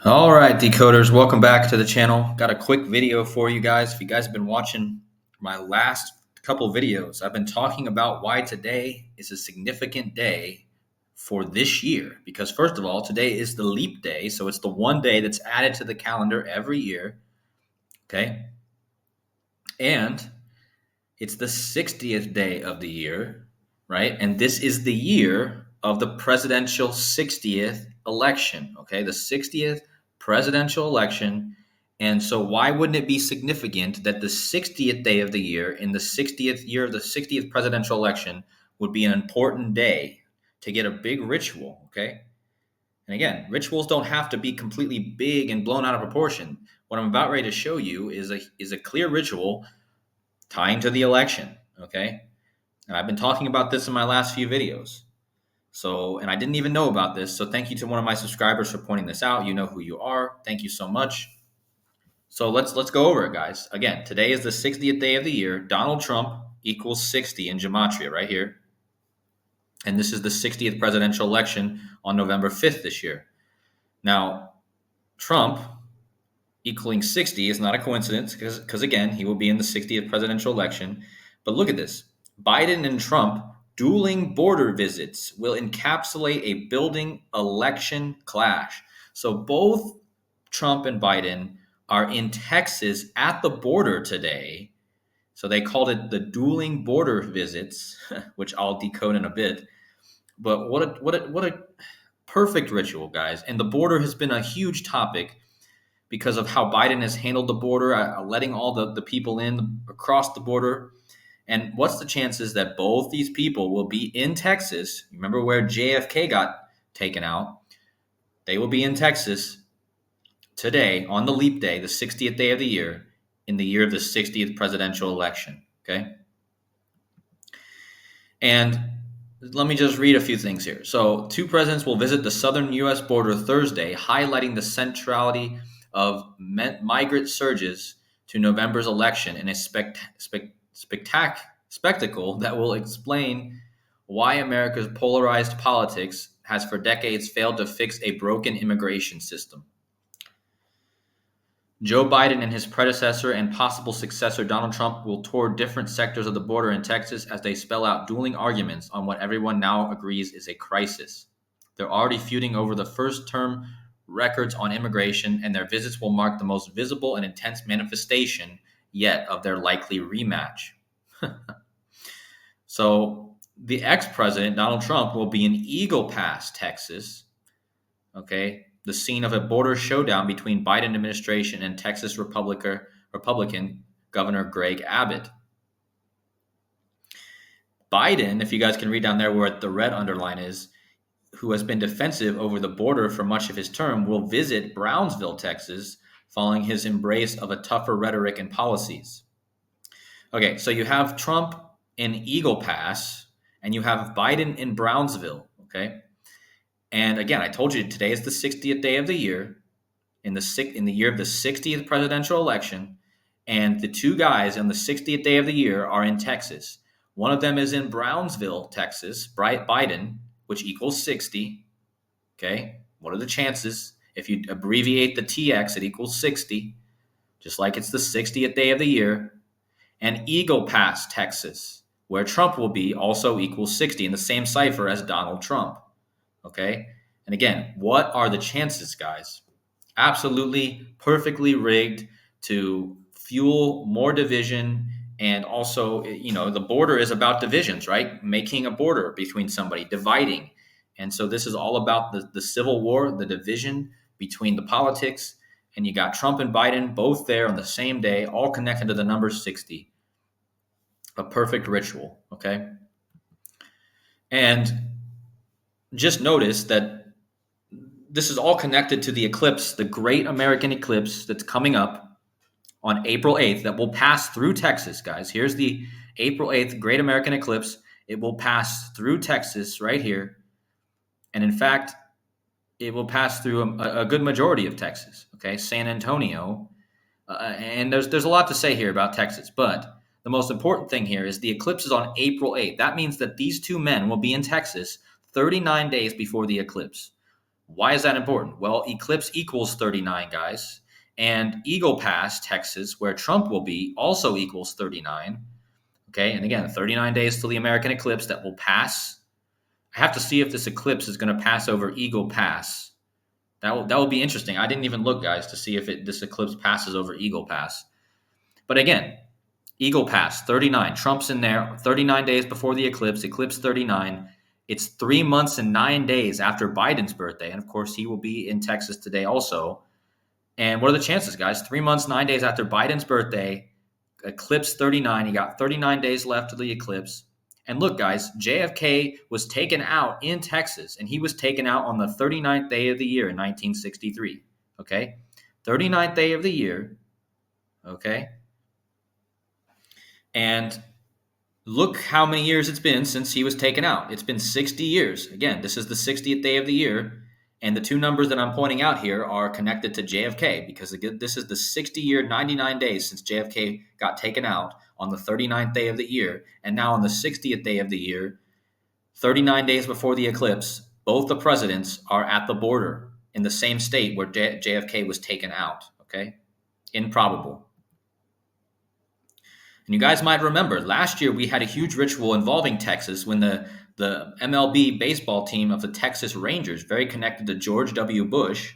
All right, decoders, welcome back to the channel. Got a quick video for you guys. If you guys have been watching my last couple videos, I've been talking about why today is a significant day for this year. Because first of all, today is the leap day, so it's the one day that's added to the calendar every year, okay? And it's the 60th day of the year, right? And this is the year of the presidential 60th election, okay? The 60th presidential election. And so, why wouldn't it be significant that the 60th day of the year, in the 60th year of the 60th presidential election, would be an important day to get a big ritual, okay? And again, rituals don't have to be completely big and blown out of proportion. What I'm about ready to show you is a clear ritual tying to the election, okay? And I've been talking about this in my last few videos. So, and I didn't even know about this. So thank you to one of my subscribers for pointing this out. You know who you are. Thank you so much. So let's go over it, guys. Again, today is the 60th day of the year. Donald Trump equals 60 in gematria right here. And this is the 60th presidential election on November 5th this year. Now, Trump equaling 60 is not a coincidence because again, he will be in the 60th presidential election. But look at this. Biden and Trump dueling border visits will encapsulate a building election clash. So both Trump and Biden are in Texas at the border today. So they called it the dueling border visits, which I'll decode in a bit. But what a perfect ritual, guys. And the border has been a huge topic because of how Biden has handled the border, letting all the people in across the border. And what's the chances that both these people will be in Texas? Remember where JFK got taken out? They will be in Texas today on the leap day, the 60th day of the year, in the year of the 60th presidential election. Okay. And let me just read a few things here. So, two presidents will visit the southern U.S. border Thursday, highlighting the centrality of migrant surges to November's election in a spectacle that will explain why America's polarized politics has for decades failed to fix a broken immigration system. Joe Biden and his predecessor and possible successor Donald Trump will tour different sectors of the border in Texas as they spell out dueling arguments on what everyone now agrees is a crisis. They're already feuding over the first term records on immigration, and their visits will mark the most visible and intense manifestation yet of their likely rematch. So, the ex-president, Donald Trump, will be in Eagle Pass, Texas, okay, the scene of a border showdown between Biden administration and Texas Republican Governor Greg Abbott. Biden, if you guys can read down there where the red underline is, who has been defensive over the border for much of his term, will visit Brownsville, Texas, following his embrace of a tougher rhetoric and policies. Okay, so you have Trump in Eagle Pass, and you have Biden in Brownsville, okay? And again, I told you today is the 60th day of the year, in the year of the 60th presidential election, and the two guys on the 60th day of the year are in Texas. One of them is in Brownsville, Texas, Biden, which equals 60. Okay, what are the chances? If you abbreviate the TX, it equals 60, just like it's the 60th day of the year. And Eagle Pass, Texas, where Trump will be, also equals 60 in the same cipher as Donald Trump. Okay. And again, what are the chances, guys? Absolutely perfectly rigged to fuel more division. And also, the border is about divisions, right? Making a border between somebody, dividing. And so this is all about the civil war, the division between the politics. And you got Trump and Biden both there on the same day, all connected to the number 60. A perfect ritual, okay? And just notice that this is all connected to the eclipse, the great American eclipse that's coming up on April 8th that will pass through Texas, guys. Here's the April 8th great American eclipse. It will pass through Texas right here. And in fact, it will pass through a good majority of Texas, okay? San Antonio. And there's a lot to say here about Texas, but the most important thing here is the eclipse is on April 8th. That means that these two men will be in Texas 39 days before the eclipse. Why is that important? Well, Eclipse equals 39, guys. And Eagle Pass, Texas, where Trump will be, also equals 39. Okay, and again, 39 days till the American eclipse that will pass. I have to see if this eclipse is going to pass over Eagle Pass. That will be interesting. I didn't even look, guys, to see if this eclipse passes over Eagle Pass. But again, Eagle Pass, 39. Trump's in there 39 days before the eclipse, eclipse 39. It's 3 months and 9 days after Biden's birthday. And of course, he will be in Texas today also. And what are the chances, guys? 3 months, 9 days after Biden's birthday, eclipse 39. You got 39 days left of the eclipse. And look, guys, JFK was taken out in Texas, and he was taken out on the 39th day of the year in 1963. Okay? 39th day of the year. Okay? And look how many years it's been since he was taken out. It's been 60 years. Again, this is the 60th day of the year. And the two numbers that I'm pointing out here are connected to JFK because this is the 60-year, 99 days since JFK got taken out on the 39th day of the year. And now on the 60th day of the year, 39 days before the eclipse, both the presidents are at the border in the same state where JFK was taken out. Okay? Improbable. And you guys might remember last year we had a huge ritual involving Texas when the MLB baseball team of the Texas Rangers, very connected to George W. Bush,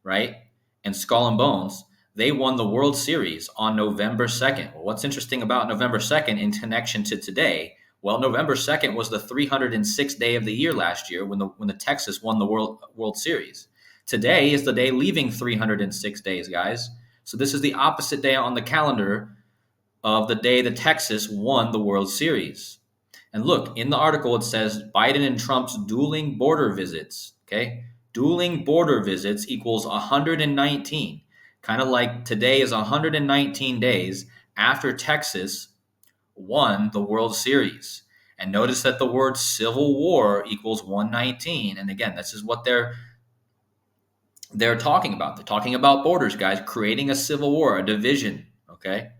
right, and Skull and Bones, they won the World Series on November 2nd. Well, what's interesting about November 2nd in connection to today? Well, November 2nd was the 306th day of the year last year when the Texas won the World Series. Today is the day leaving 306 days, guys. So this is the opposite day on the calendar of the day the Texas won the World Series. And look, in the article, it says Biden and Trump's dueling border visits. Okay. Dueling border visits equals 119. Kind of like today is 119 days after Texas won the World Series. And notice that the word Civil War equals 119. And again, this is what they're talking about. They're talking about borders, guys, creating a civil war, a division. Okay.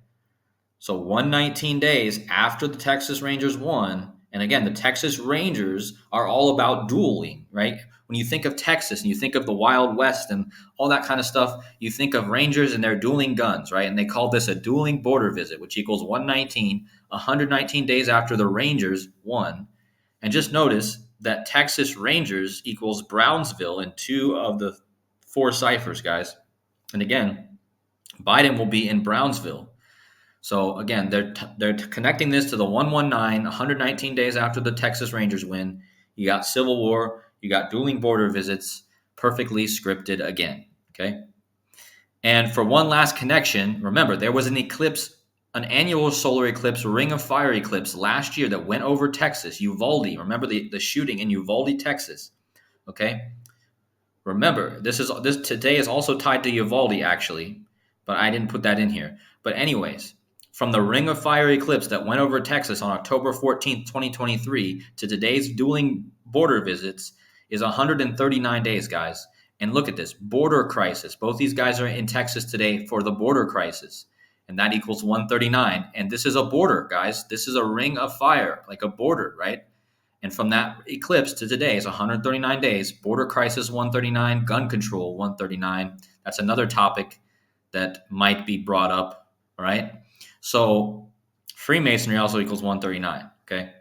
So 119 days after the Texas Rangers won, and again, the Texas Rangers are all about dueling, right? When you think of Texas and you think of the Wild West and all that kind of stuff, you think of Rangers and their dueling guns, right? And they call this a dueling border visit, which equals 119 days after the Rangers won. And just notice that Texas Rangers equals Brownsville in 2 of the 4 ciphers, guys. And again, Biden will be in Brownsville. So again, they're connecting this to the 119 days after the Texas Rangers win. You got Civil War, you got dueling border visits, perfectly scripted again. Okay. And for one last connection, remember there was an eclipse, an annual solar eclipse, Ring of Fire eclipse last year that went over Texas, Uvalde. Remember the shooting in Uvalde, Texas. Okay. Remember, this today is also tied to Uvalde actually, but I didn't put that in here. But anyways, from the Ring of Fire eclipse that went over Texas on October 14th, 2023 to today's dueling border visits is 139 days, guys. And look at this, border crisis. Both these guys are in Texas today for the border crisis. And that equals 139. And this is a border, guys. This is a ring of fire, like a border, right? And from that eclipse to today is 139 days. Border crisis 139, gun control 139. That's another topic that might be brought up, all right? So Freemasonry also equals 139, okay?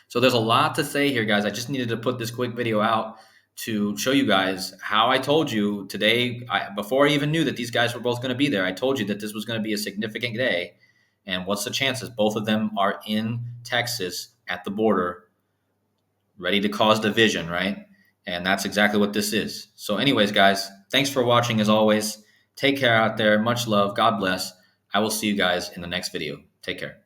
So there's a lot to say here, guys. I just needed to put this quick video out to show you guys how I told you today, before I even knew that these guys were both going to be there, I told you that this was going to be a significant day. And what's the chances? Both of them are in Texas at the border, ready to cause division, right? And that's exactly what this is. So anyways, guys, thanks for watching as always. Take care out there. Much love. God bless. I will see you guys in the next video. Take care.